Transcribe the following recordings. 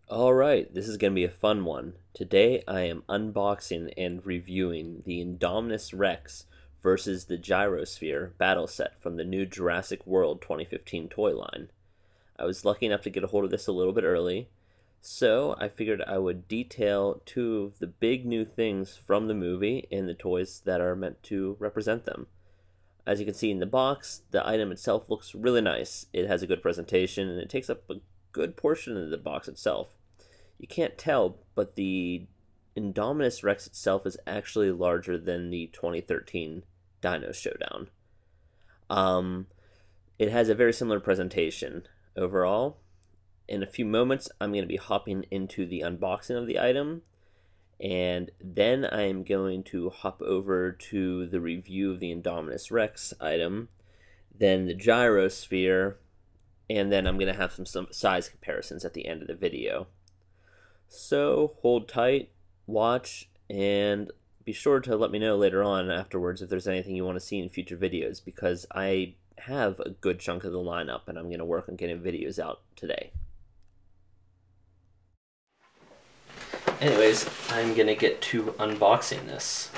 Alright, this is going to be a fun one. Today I am unboxing and reviewing the Indominus Rex versus the Gyrosphere battle set from the new Jurassic World 2015 toy line. I was lucky enough to get a hold of this a little bit early, so I figured I would detail two of the big new things from the movie and the toys that are meant to represent them. As you can see in the box, the item itself looks really nice. It has a good presentation and it takes up a good portion of the box itself. You can't tell, but the Indominus Rex itself is actually larger than the 2013 Dino Showdown. It has a very similar presentation overall. In a few moments, I'm going to be hopping into the unboxing of the item, and then I'm going to hop over to the review of the Indominus Rex item, then the Gyrosphere, and then I'm going to have some size comparisons at the end of the video. So hold tight, watch, and be sure to let me know later on afterwards if there's anything you want to see in future videos, because I have a good chunk of the lineup and I'm going to work on getting videos out today. Anyways, I'm going to get to unboxing this.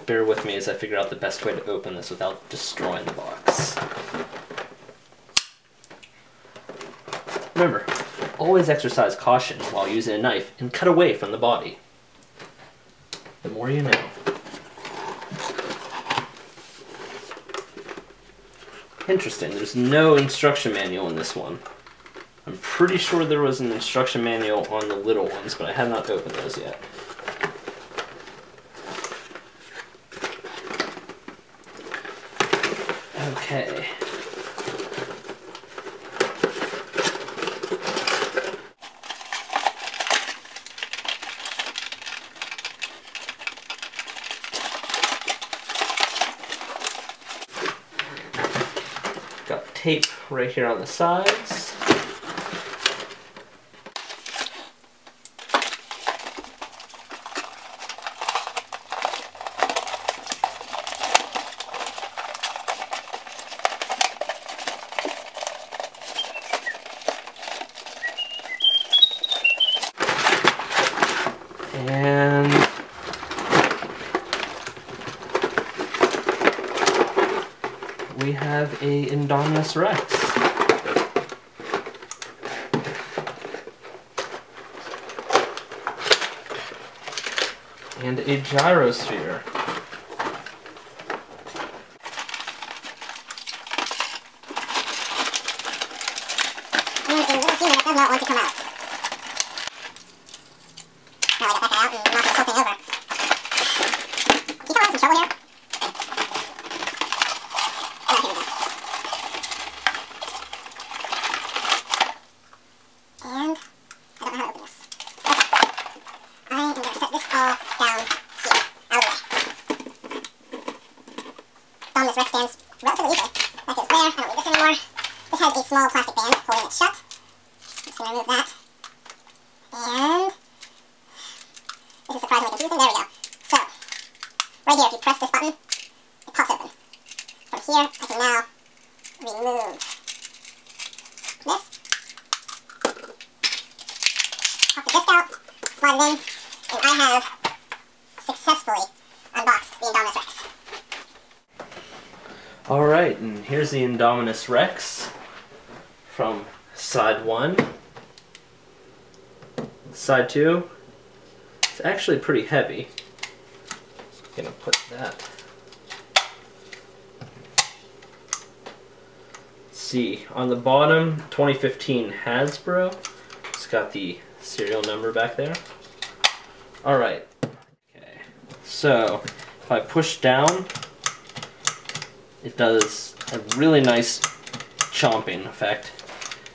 Bear with me as I figure out the best way to open this without destroying the box. Remember, always exercise caution while using a knife and cut away from the body. The more you know. Interesting, there's no instruction manual in this one. I'm pretty sure there was an instruction manual on the little ones, but I have not opened those yet. Okay. Got tape right here on the sides. And we have a Indominus Rex. And a Gyrosphere. And in a little few minutes, does not want to come out. Now I got that guy out and knocked this whole thing over. You come out of some trouble here? Oh, here we go. And I don't know how to open this. Okay. I am going to set this all down here, out of the way. Indominus Rex stands relatively easily. That goes there. I don't need this anymore. This has a small plastic band holding it shut. I'm just going to remove that. And this is surprisingly confusing. There we go. So, right here, if you press this button, it pops open. From here, I can now remove this. Pop the disc out, slide it in, and I have successfully unboxed the Indominus Rex. Alright, and here's the Indominus Rex from side 1. Side 2. It's actually pretty heavy. I'm gonna put that. Let's see, on the bottom, 2015 Hasbro. It's got the serial number back there. Alright. Okay. So, if I push down, it does a really nice chomping effect.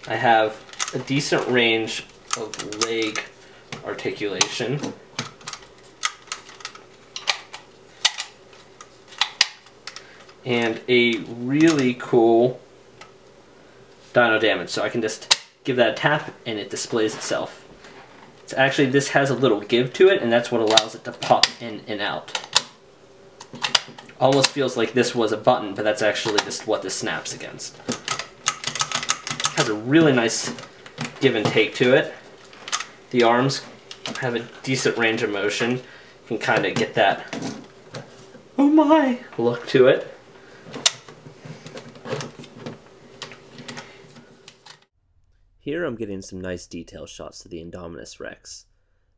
I have a decent range of leg articulation. And a really cool dyno damage. So I can just give that a tap and it displays itself. It's actually, this has a little give to it, and that's what allows it to pop in and out. Almost feels like this was a button, but that's actually just what this snaps against. It has a really nice give and take to it. The arms have a decent range of motion. You can kind of get that, oh my, look to it. Here I'm getting some nice detail shots to the Indominus Rex.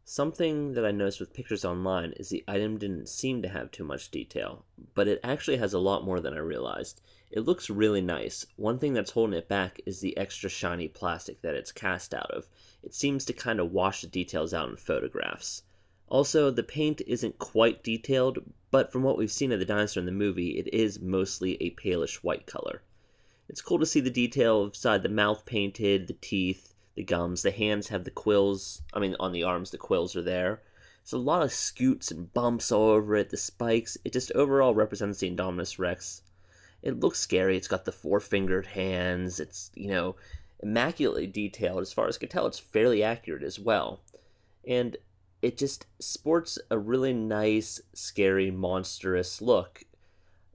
Something that I noticed with pictures online is the item didn't seem to have too much detail, but it actually has a lot more than I realized. It looks really nice. One thing that's holding it back is the extra shiny plastic that it's cast out of. It seems to kind of wash the details out in photographs. Also, the paint isn't quite detailed, but from what we've seen of the dinosaur in the movie, it is mostly a palish white color. It's cool to see the detail inside the mouth painted, the teeth, the gums, the hands have the quills, on the arms the quills are there. There's a lot of scoots and bumps all over it, the spikes. It just overall represents the Indominus Rex. It looks scary. It's got the four-fingered hands. It's, immaculately detailed. As far as I can tell, it's fairly accurate as well. And it just sports a really nice, scary, monstrous look.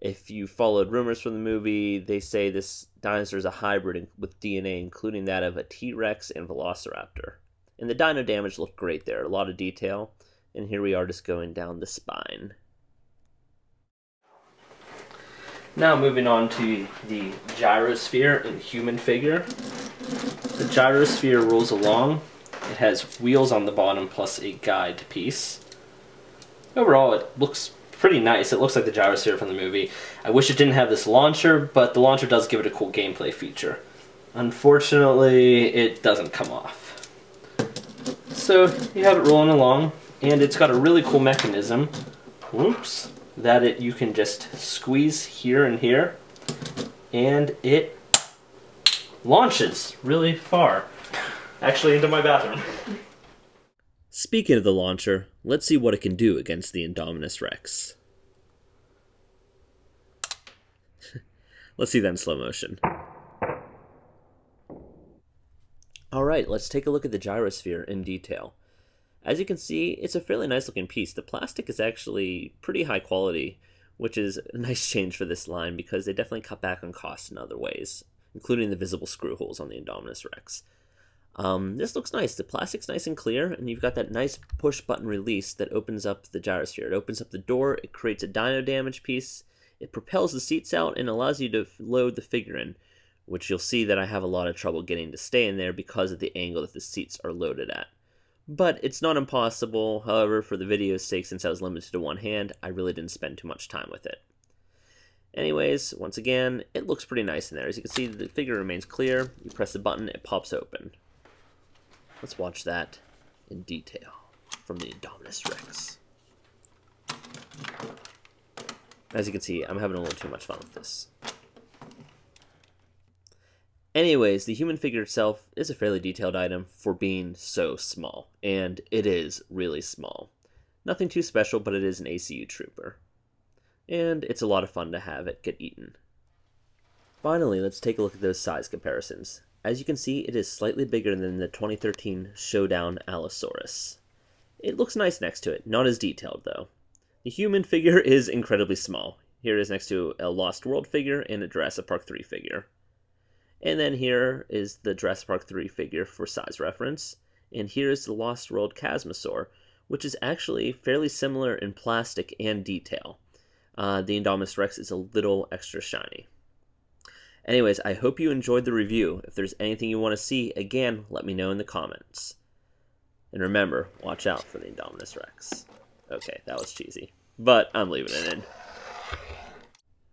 If you followed rumors from the movie, they say this dinosaur is a hybrid with DNA, including that of a T-Rex and Velociraptor. And the dino damage looked great there, a lot of detail. And here we are just going down the spine. Now moving on to the Gyrosphere and human figure. The Gyrosphere rolls along. It has wheels on the bottom plus a guide piece. Overall, it looks pretty nice. It looks like the Gyrosphere from the movie. I wish it didn't have this launcher, but the launcher does give it a cool gameplay feature. Unfortunately, it doesn't come off. So you have it rolling along, and it's got a really cool mechanism. Whoops. That you can just squeeze here and here, and it launches really far. Actually, into my bathroom. Speaking of the launcher, let's see what it can do against the Indominus Rex. Let's see that in slow motion. Alright, let's take a look at the Gyrosphere in detail. As you can see, it's a fairly nice looking piece. The plastic is actually pretty high quality, which is a nice change for this line because they definitely cut back on costs in other ways, including the visible screw holes on the Indominus Rex. This looks nice. The plastic's nice and clear, and you've got that nice push button release that opens up the Gyrosphere. It opens up the door, it creates a dino damage piece, it propels the seats out, and allows you to load the figure in, which you'll see that I have a lot of trouble getting to stay in there because of the angle that the seats are loaded at. But it's not impossible. However, for the video's sake, since I was limited to one hand, I really didn't spend too much time with it. Anyways, once again, it looks pretty nice in there. As you can see, the figure remains clear. You press the button, it pops open. Let's watch that in detail from the Indominus Rex. As you can see, I'm having a little too much fun with this. Anyways, the human figure itself is a fairly detailed item for being so small, and it is really small. Nothing too special, but it is an ACU trooper. And it's a lot of fun to have it get eaten. Finally, let's take a look at those size comparisons. As you can see, it is slightly bigger than the 2013 Showdown Allosaurus. It looks nice next to it, not as detailed though. The human figure is incredibly small. Here it is next to a Lost World figure and a Jurassic Park 3 figure. And then here is the Jurassic Park 3 figure for size reference. And here is the Lost World Chasmosaur, which is actually fairly similar in plastic and detail. The Indominus Rex is a little extra shiny. Anyways, I hope you enjoyed the review. If there's anything you want to see, again, let me know in the comments. And remember, watch out for the Indominus Rex. Okay, that was cheesy, but I'm leaving it in.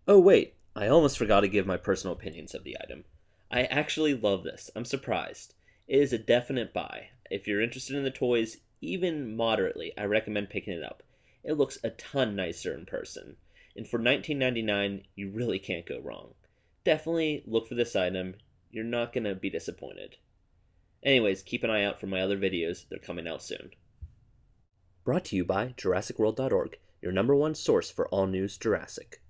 Oh wait, I almost forgot to give my personal opinions of the item. I actually love this. I'm surprised. It is a definite buy. If you're interested in the toys, even moderately, I recommend picking it up. It looks a ton nicer in person. And for $19.99, you really can't go wrong. Definitely look for this item. You're not going to be disappointed. Anyways, keep an eye out for my other videos. They're coming out soon. Brought to you by JurassicWorld.org, your #1 source for all news Jurassic.